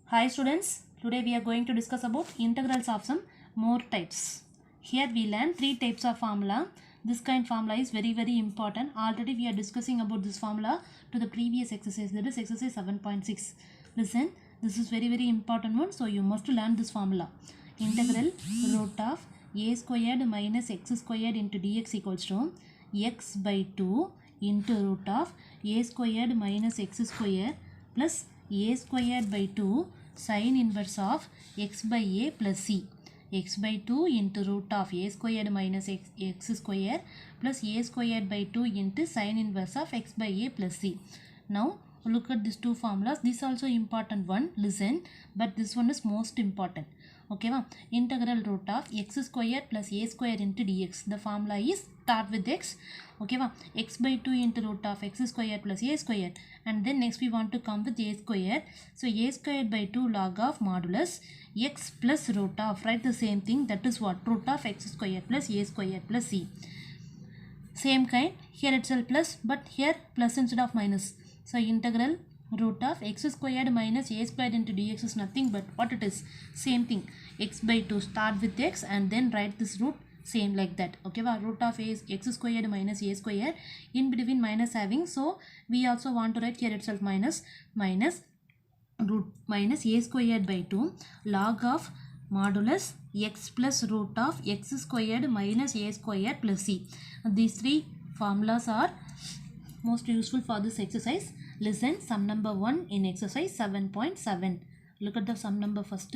Hi students, today we are going to discuss about integrals of some more types. Here we learn three types of formula. This kind formula is very important. Already we are discussing about this formula to the previous exercise, that is exercise 7.6. Listen, this is very important one, so you must learn this formula. Integral root of a squared minus x squared into dx equals to x by 2 into root of a squared minus x squared plus a squared by 2 sin inverse of x by a plus c. X by 2 into root of a squared minus x squared plus a squared by 2 into sin inverse of x by a plus c. Now look at these two formulas. This also important one, listen, but this one is most important. Okay, integral root of x squared plus a squared into dx. The formula is start with x. Okay, x by 2 into root of x squared plus a squared, and then next we want to come with a squared. So a squared by 2 log of modulus x plus root of, write the same thing, that is what, root of x squared plus a squared plus c. Same kind, here itself plus, but here plus instead of minus. So integral root of x squared minus a squared into dx is nothing but what it is, same thing, x by 2, start with x and then write this root same like that. Okay, root of a is x squared minus a squared, in between minus having, so we also want to write here itself minus root minus a squared by 2 log of modulus x plus root of x squared minus a squared plus c. These three formulas are most useful for this exercise. Listen, sum number 1 in exercise 7.7. Look at the sum number first.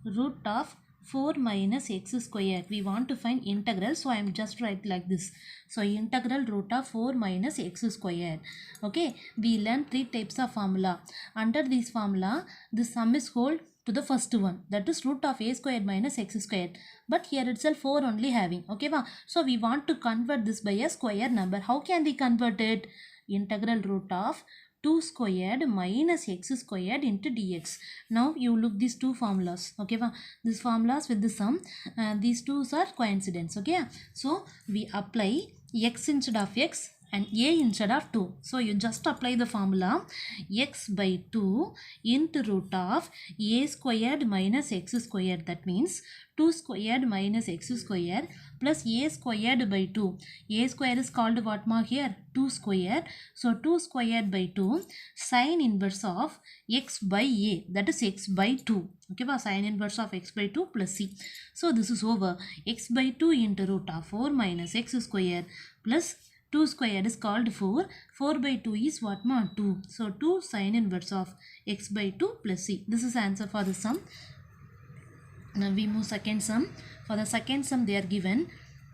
Root of 4 minus x squared. We want to find integral, so I am just write like this. So integral root of 4 minus x squared. Okay, we learn three types of formula. Under this formula, the sum is whole to the first one, that is root of a squared minus x squared, but here itself 4 only having. Okay, so we want to convert this by a square number. How can we convert it? Integral root of 2 squared minus x squared into dx. Now you look these two formulas. Okay, these formulas with the sum, these two are coincidence. Okay, so we apply x instead of x and a instead of 2. So you just apply the formula x by 2 into root of a squared minus x squared, that means 2 squared minus x squared plus a squared by 2. A square is called what mark here? 2 squared. So 2 squared by 2 sin inverse of x by a, that is x by 2. Okay, sin inverse of x by 2 plus c. So this is over. X by 2 into root of 4 minus x squared plus 2 squared is called 4. 4 by 2 is what more? 2. So 2 sin inverse of x by 2 plus c. This is answer for the sum. Now we move second sum. For the second sum they are given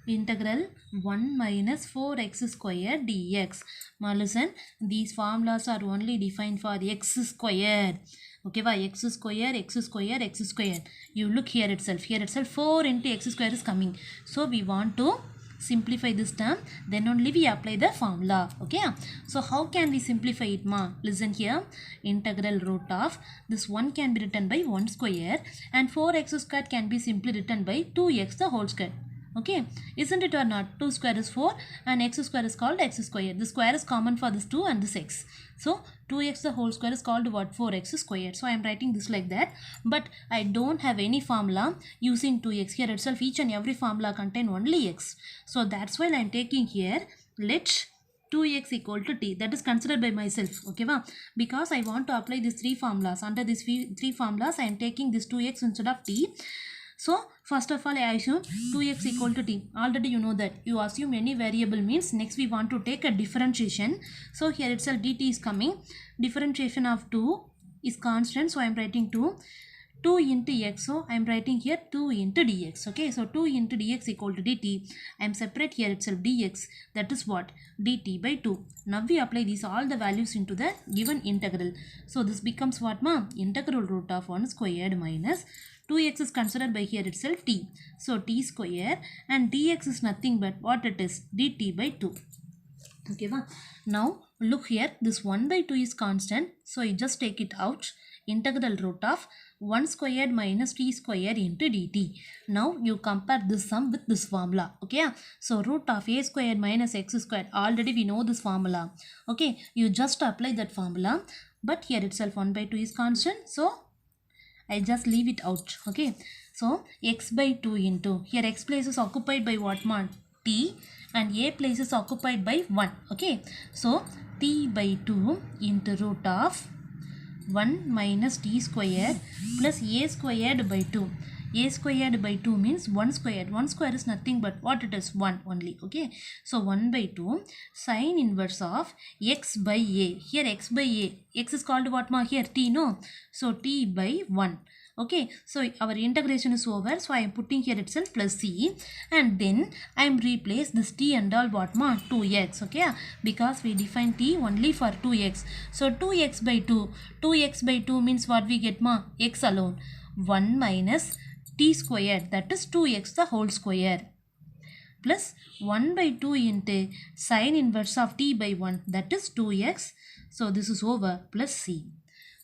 integral 1 minus 4x squared dx. Now listen, these formulas are only defined for x squared. Okay, x square, x square, x square. You look here itself 4 into x square is coming. So we want to simplify this term, then only we apply the formula. Okay, so how can we simplify it, ma? Listen here, integral root of this 1 can be written by 1 square and 4x squared can be simply written by 2x the whole square. Okay, isn't it or not? 2 square is 4 and x square is called x square. The square is common for this 2 and this x. So 2x the whole square is called what? 4x squared. So I am writing this like that, but I don't have any formula using 2x. Here itself each and every formula contain only x. So that's why I am taking here, let 2x equal to t, that is considered by myself. Okay, because I want to apply these three formulas. Under these three formulas I am taking this 2x instead of t. So first of all I assume 2x equal to t. Already you know that. You assume any variable means next we want to take a differentiation. So here itself dt is coming. Differentiation of 2 is constant. So I am writing 2 into x. So I am writing here 2 into dx. Okay, so 2 into dx equal to dt. I am separate here itself dx. That is what? dt by 2. Now we apply these all the values into the given integral. So this becomes what, ma? Integral root of 1 squared minus 2x is considered by here itself t. So t square and dx is nothing but what it is? dt by 2. Okay, now look here, this 1 by 2 is constant. So you just take it out. Integral root of 1 squared minus t squared into dt. Now you compare this sum with this formula. Okay, so root of a squared minus x squared, already we know this formula. Okay, you just apply that formula. but here itself 1 by 2 is constant, so I just leave it out. Okay, so x by 2 into, here x place is occupied by what ma? T, and a place is occupied by 1. Okay, so t by 2 into root of 1 minus t squared plus a squared by 2. A squared by 2 means 1 squared. 1 square is nothing but what it is? 1 only. Okay, so 1 by 2 sine inverse of x by a. Here x by a, x is called what ma? Here t, no? So t by 1. Okay, so our integration is over, so I am putting here itself plus c, and then I am replace this t and all what ma? 2x. Okay, because we define t only for 2x, so 2x by 2, 2x by 2 means what we get ma? X alone. 1 minus t squared, that is 2x the whole square, plus 1 by 2 into sine inverse of t by 1, that is 2x. So this is over, plus c.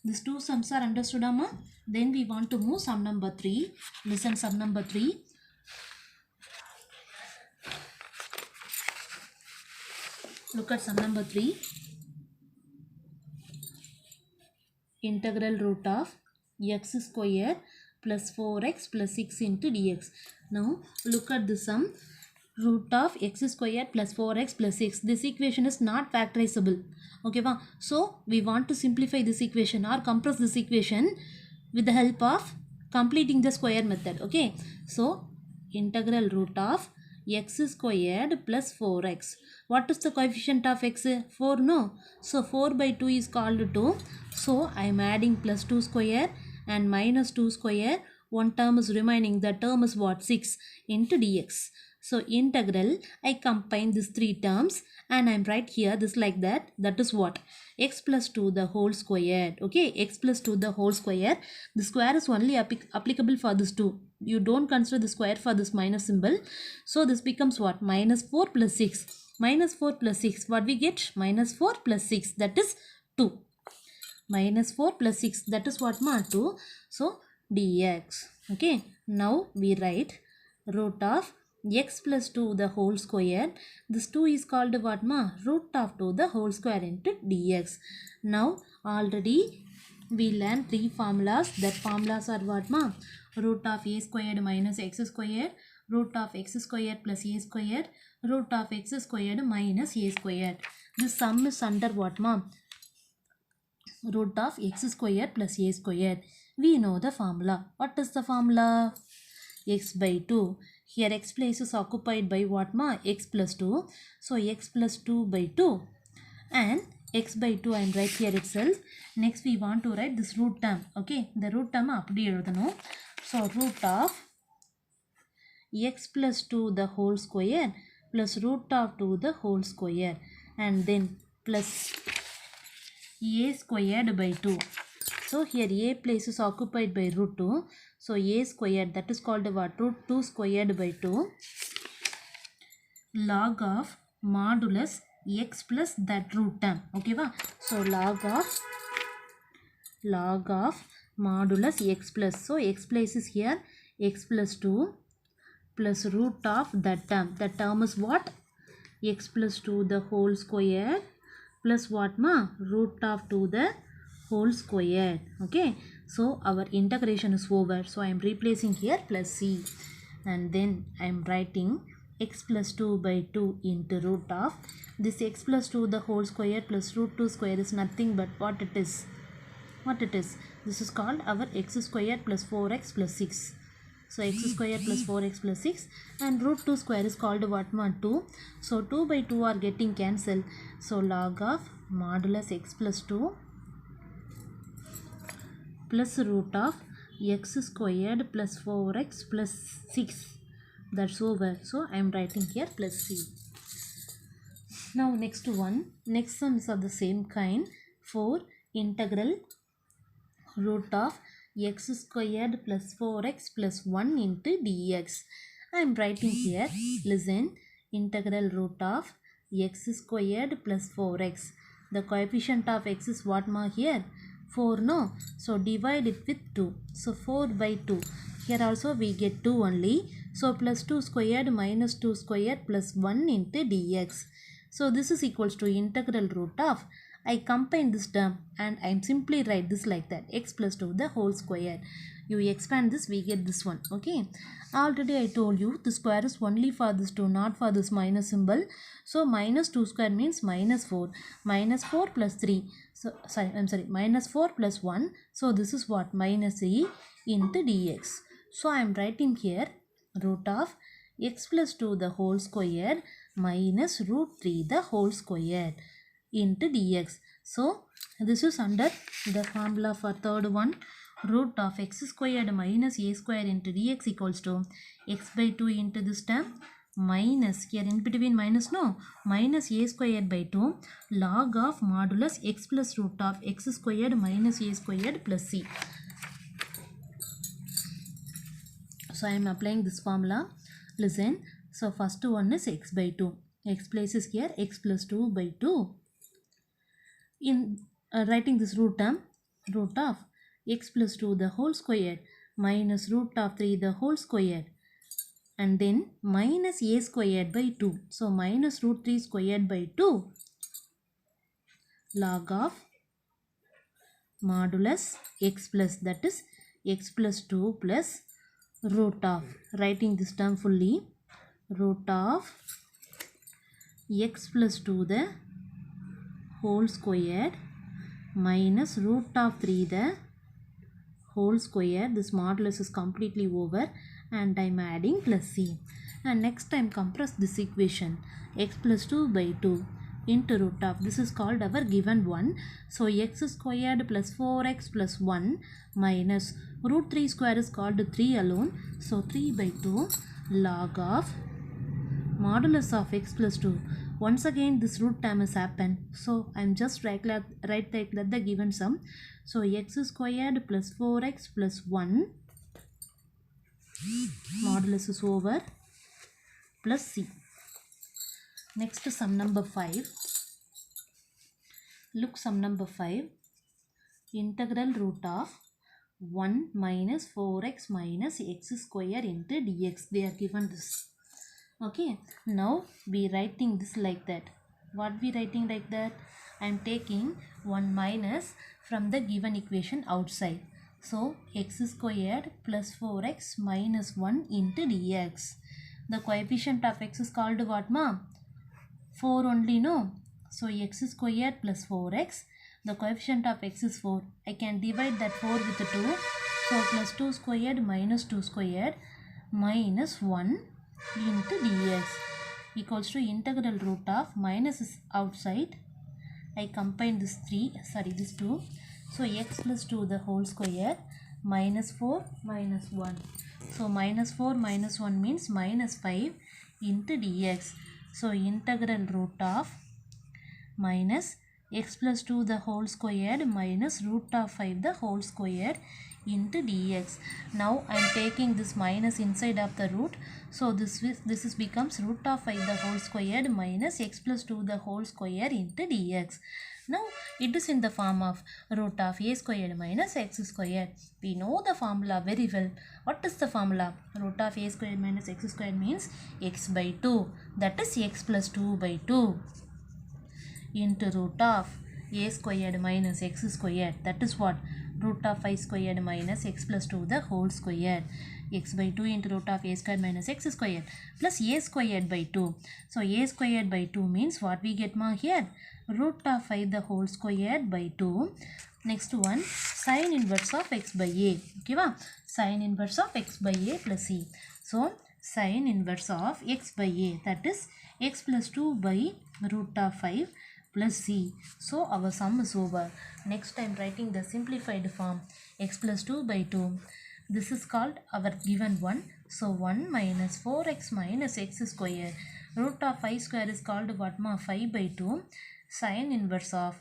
These two sums are understood, amma? Then we want to move sum number 3. Listen, sum number 3. Look at sum number 3. Integral root of x square plus 4x plus 6 into dx. Now look at the sum. Root of x square plus 4x plus 6. This equation is not factorizable. Okay, va? So we want to simplify this equation or compress this equation with the help of completing the square method. Okay, so integral root of x squared plus 4x. What is the coefficient of x? 4, no? So 4 by 2 is called 2. So I am adding plus 2 square and minus 2 square. One term is remaining. The term is what? 6 into dx. So integral, I combine these three terms and I am right here this like that. That is what? X plus 2 the whole square. Okay, x plus 2 the whole square. The square is only applicable for this 2. You don't consider the square for this minus symbol. So this becomes what? Minus 4 plus 6. Minus 4 plus 6. What we get? Minus 4 plus 6. That is 2. Minus 4 plus 6. That is what ma? 2. So dx. Okay. Now we write root of x plus 2 the whole square. This 2 is called what ma? Root of 2 the whole square into dx. Now already we learned three formulas. That formulas are what ma? Root of a squared minus x squared, root of x squared plus a squared, root of x squared minus a squared. This sum is under what ma? Root of x squared plus a squared. We know the formula. What is the formula? X by 2. Here x place is occupied by what ma? X plus 2. So x plus 2 by 2. And x by 2 I am right here itself. Next we want to write this root term. Okay. The root term appadi eludano. So root of x plus 2 the whole square plus root of 2 the whole square. And then plus a squared by 2. So here a place is occupied by root 2. So a squared, that is called what? Root 2 squared by 2. Log of modulus x plus that root term. Okay, va? So log of modulus x plus. So x place is here x plus 2 plus root of that term. That term is what? X plus 2 the whole square plus what ma? Root of 2 the whole square. Okay, so our integration is over. So I am replacing here plus c, and then I am writing x plus 2 by 2 into root of this x plus 2 the whole square plus root 2 square is nothing but what it is? What it is? This is called our x square plus 4x plus 6. So x square plus 4x plus 6, and root 2 square is called what ma? 2. So 2 by 2 are getting cancelled. So log of modulus x plus 2 plus root of x squared plus 4x plus 6. That's over. So I am writing here plus c. Now next one. Next sum is of the same kind. For integral root of x squared plus 4x plus 1 into dx. I am writing here. Listen. Integral root of x squared plus 4x. The coefficient of x is what ma here? 4, no? So divide it with 2. So 4 by 2. Here also we get 2 only. So plus 2 squared minus 2 squared plus 1 into dx. So this is equals to integral root of, I combine this term and I simply write this like that, x plus 2 the whole square. You expand this, we get this one. Okay, already I told you the square is only for this 2, not for this minus symbol. So minus 2 square means minus 4. Minus 4 plus 3. So minus 4 plus 1. So this is what? Minus 3 into dx. So I am writing here root of x plus 2 the whole square minus root 3 the whole square into dx. So this is under the formula for third one. Root of x squared minus a square into dx equals to x by 2 into this term minus, here in between minus, no, minus a squared by 2 log of modulus x plus root of x squared minus a squared plus c. So I am applying this formula. Listen, so first one is x by 2. X places here x plus 2 by 2. In writing this root term, root of x plus 2 the whole square minus root of 3 the whole square, and then minus a squared by 2. So minus root 3 squared by 2 log of modulus x plus, that is x plus 2 plus root of, writing this term fully, root of x plus 2 the whole squared minus root of 3 the whole square. This modulus is completely over and I am adding plus c. And next time compress this equation, x plus 2 by 2 into root of, this is called our given one. So x squared plus 4x plus 1 minus root 3 square is called 3 alone. So 3 by 2 log of modulus of x plus 2. Once again this root term has happened. So I am just write that the given sum. So x squared plus 4x plus 1 modulus is over plus c. Next sum number 5. Look, sum number 5. Integral root of 1 minus 4x minus x square into dx. They are given this. Okay, now we writing this like that. What we writing like that? I am taking 1 minus from the given equation outside. So x squared plus 4x minus 1 into dx. The coefficient of x is called what, ma? 4 only, no? So x squared plus 4x. The coefficient of x is 4. I can divide that 4 with 2. So plus 2 squared minus 2 squared minus 1 into dx equals to integral root of, minus is outside. I combine this 2. So x plus 2 the whole square minus 4 minus 1. So minus 4 minus 1 means minus 5 into dx. So integral root of minus x plus 2 the whole squared minus root of 5 the whole square into dx. Now I am taking this minus inside of the root. So this becomes root of 5 the whole squared minus x plus 2 the whole square into dx. Now it is in the form of root of a squared minus x squared. We know the formula very well. What is the formula? Root of a squared minus x squared means x by 2. That is x plus 2 by 2 into root of a squared minus x squared. That is what? Root of 5 squared minus x plus 2 the whole square. X by 2 into root of a squared minus x squared plus a squared by 2. So a squared by 2 means what we get, ma, here? Root of 5 the whole squared by 2. Next one, sine inverse of x by a. Okay, va? Sine inverse of x by a plus c. So sine inverse of x by a, that is x plus 2 by root of 5 plus c. So our sum is over. Next I am writing the simplified form, x plus 2 by 2. This is called our given one. So 1 minus 4x minus x square. Root of 5 square is called what, ma? 5 by 2. Sine inverse of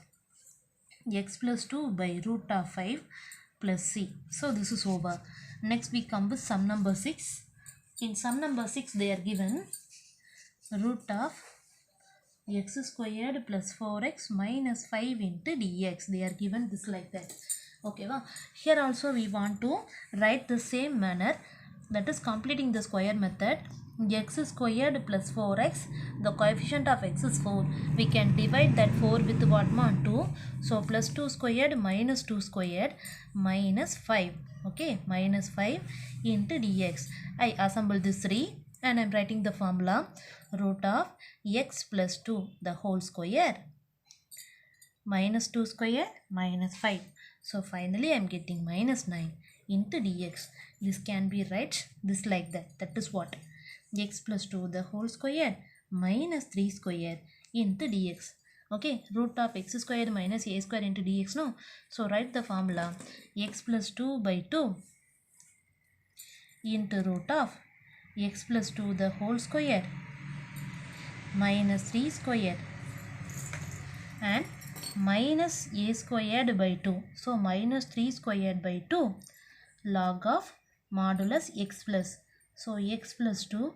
x plus 2 by root of 5 plus c. So this is over. Next we come with sum number 6. In sum number 6 they are given root of x squared plus 4x minus 5 into dx. They are given this like that. Okay, well, here also we want to write the same manner, that is completing the square method. x squared plus 4x. The coefficient of x is 4. We can divide that 4 with what, ma? 2. So plus 2 squared minus 2 squared minus 5. Okay, minus 5 into dx. I assemble this 3 and I am writing the formula. Root of x plus 2 the whole square minus 2 square minus 5. So finally I am getting minus 9 into dx. This can be write this like that. That is what? X plus 2 the whole square minus 3 square into dx. Okay, root of x square minus a square into dx, no? So write the formula. X plus 2 by 2 into root of x plus 2 the whole square minus 3 square and minus a squared by 2. So minus 3 squared by 2 log of modulus x plus. So x plus 2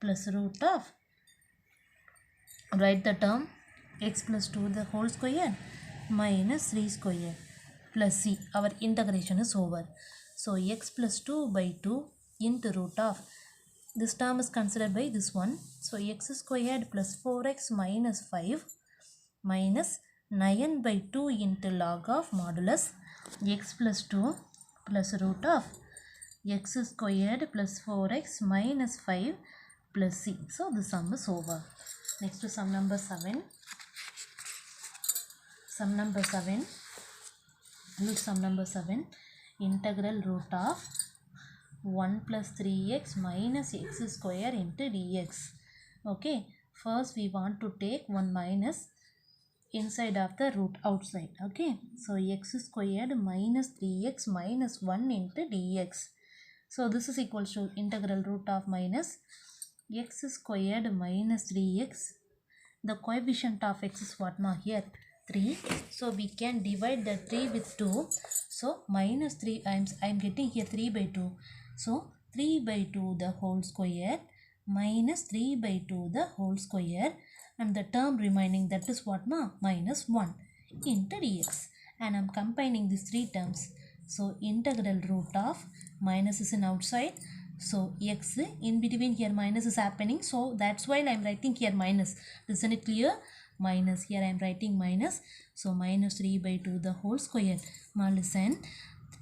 plus root of, write the term x plus 2 the whole square minus 3 square plus c. Our integration is over. So x plus 2 by 2 into root of, this term is considered by this one. So x squared plus 4x minus 5 minus 9 by 2 into log of modulus x plus 2 plus root of x squared plus 4x minus 5 plus c. So the sum is over. Next to sum number 7. Sum number 7. Look, sum number 7. Integral root of 1 plus 3x minus x square into dx. Okay, first we want to take 1 minus inside of the root outside. Okay, so x squared minus 3x minus 1 into dx. So this is equal to integral root of minus x squared minus 3x. The coefficient of x is what, ma? Here 3. So we can divide the 3 with 2. So minus 3 I am getting here 3 by 2. So 3 by 2 the whole square minus 3 by 2 the whole square, and the term remaining, that is what, ma? Minus 1 into dx. And I am combining these 3 terms. So integral root of, minus is in outside, so x in between here minus is happening, so that's why I am writing here minus. Isn't it clear? Minus, here I am writing minus. So minus 3 by 2 the whole square. Now listen,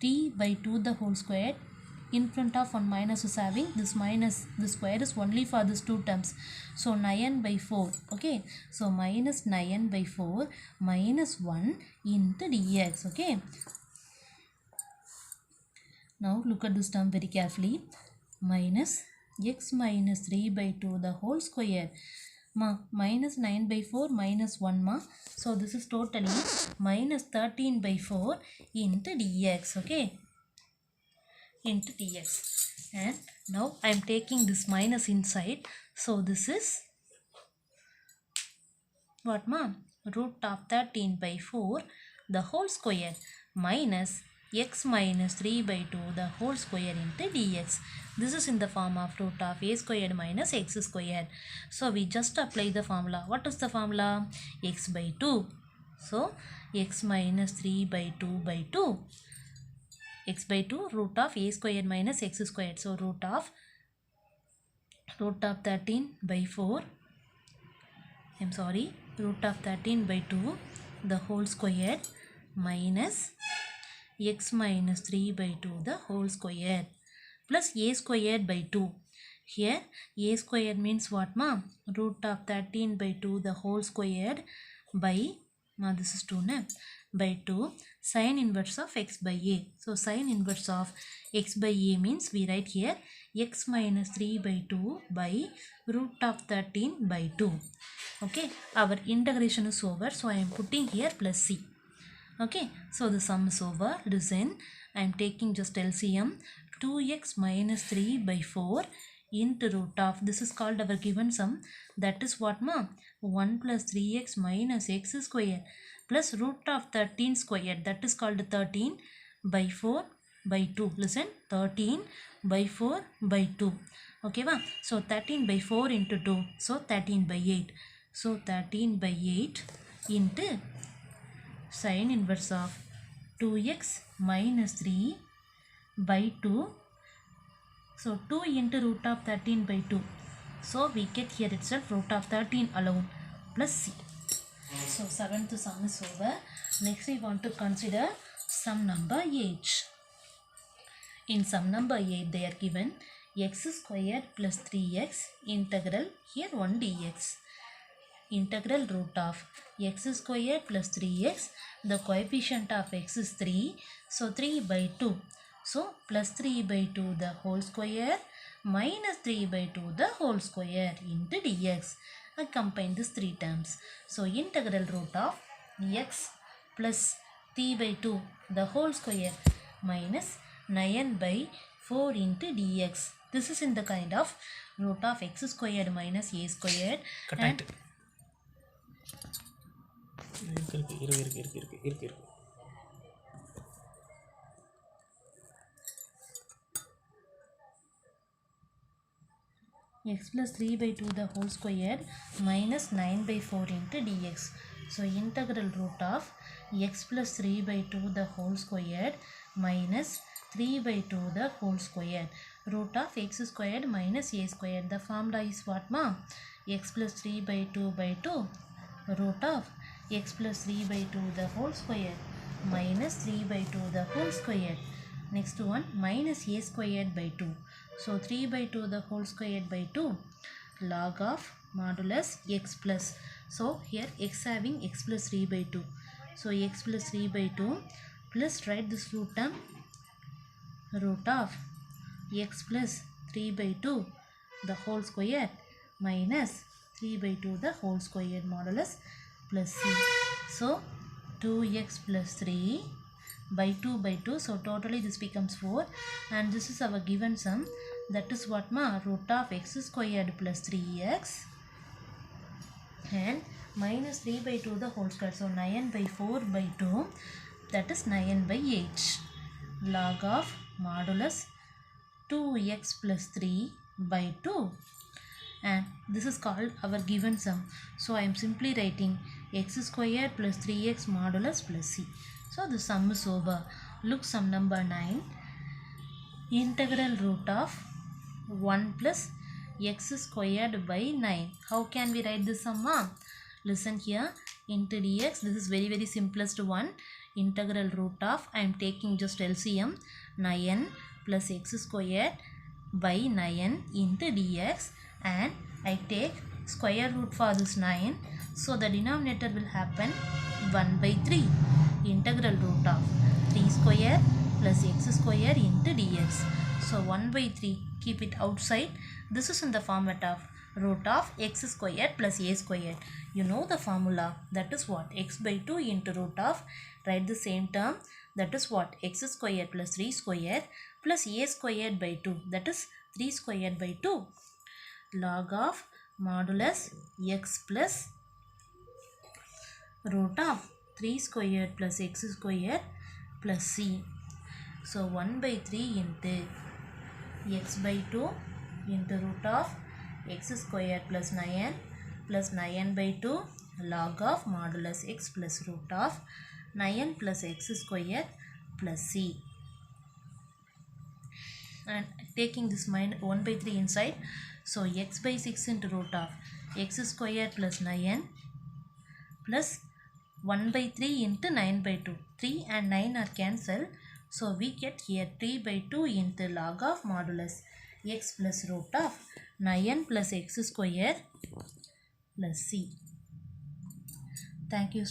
3 by 2 the whole square, in front of one minus is having this minus, the square is only for these 2 terms. So 9 by 4. Okay, so minus 9 by 4 minus 1 into dx. Okay, now look at this term very carefully. Minus x minus 3 by 2 the whole square, ma, minus 9 by 4 minus 1, ma. So this is totally minus 13 by 4 into dx. Okay, into dx. And now I am taking this minus inside. So this is what, ma? Root of 13 by 4 the whole square minus x minus 3 by 2 the whole square into dx. This is in the form of root of a squared minus x squared. So we just apply the formula. What is the formula? X by 2. So x minus 3 by 2 by 2. X by 2 root of a squared minus x squared. So root of 13 by 4. Root of 13 by 2 the whole square minus x minus 3 by 2 the whole square plus a squared by 2. Here a squared means what, ma? Root of 13 by 2 the whole squared by, ma, this is 2, na? By 2 sin inverse of x by a. So sin inverse of x by a means we write here x minus 3 by 2 by root of 13 by 2. Okay, our integration is over. So I am putting here plus c. Okay, so the sum is over. Listen, I am taking just LCM. 2x minus 3 by 4 into root of, this is called our given sum, that is what, ma? 1 plus 3x minus x square plus root of 13 square, that is called 13 by 4 by 2. Listen, 13 by 4 by 2. Okay, ma? So 13 by 4 into 2, so 13 by 8. So 13 by 8 into sin inverse of 2x minus 3 by 2. So 2 into root of 13 by 2. So we get here itself root of 13 alone plus c. So 7th sum is over. Next we want to consider sum number 8. In sum number 8 they are given x squared plus 3x integral here 1 dx. Integral root of x squared plus 3x. The coefficient of x is 3. So 3 by 2. So plus 3 by 2 the whole square minus 3 by 2 the whole square into dx. I combine these three terms. So integral root of x plus 3 by 2 the whole square minus 9 by 4 into dx. This is in the kind of root of x squared minus a squared. And x plus 3 by 2 the whole squared minus 9 by 4 into dx. So integral root of x plus 3 by 2 the whole squared minus 3 by 2 the whole squared. Root of x squared minus a squared. The formula is what, ma? X plus 3 by 2 by 2 root of x plus 3 by 2 the whole squared minus 3 by 2 the whole squared. Next one minus a squared by 2. So 3 by 2 the whole squared by 2 log of modulus x plus. So here x having x plus 3 by 2. So x plus 3 by 2 plus write this root term root of x plus 3 by 2 the whole square minus 3 by 2 the whole square modulus plus c. So 2x plus 3 by 2 by 2. So totally this becomes 4 and this is our given sum. That is what, ma? Root of x squared plus 3x and minus 3 by 2 the whole square. So 9 by 4 by 2 that is 9 by 8 log of modulus 2x plus 3 by 2 and this is called our given sum. So I am simply writing x squared plus 3x modulus plus c. So the sum is over. Look sum number 9. Integral root of 1 plus x squared by 9. How can we write this sum? Listen here. Into dx. This is very simplest one. Integral root of, I am taking just LCM, 9 plus x squared by 9 into dx and I take square root for this 9. So the denominator will happen 1 by 3. Integral root of 3 square plus x square into dx. So 1 by 3, keep it outside. This is in the format of root of x squared plus a squared. You know the formula. That is what? X by 2 into root of, write the same term. That is what? X squared plus 3 squared plus a squared by 2. That is 3 squared by 2. Log of modulus x plus root of 3 squared plus x squared plus c. So 1 by 3 into x by 2 into root of x squared plus 9 by 2 log of modulus x plus root of 9 plus x squared plus c. And taking this 1 by 3 inside. So x by 6 into root of x squared plus 9 plus 1 by 3 into 9 by 2. 3 and 9 are cancelled. So we get here 3 by 2 into log of modulus x plus root of 9 plus x squared plus c. Thank you.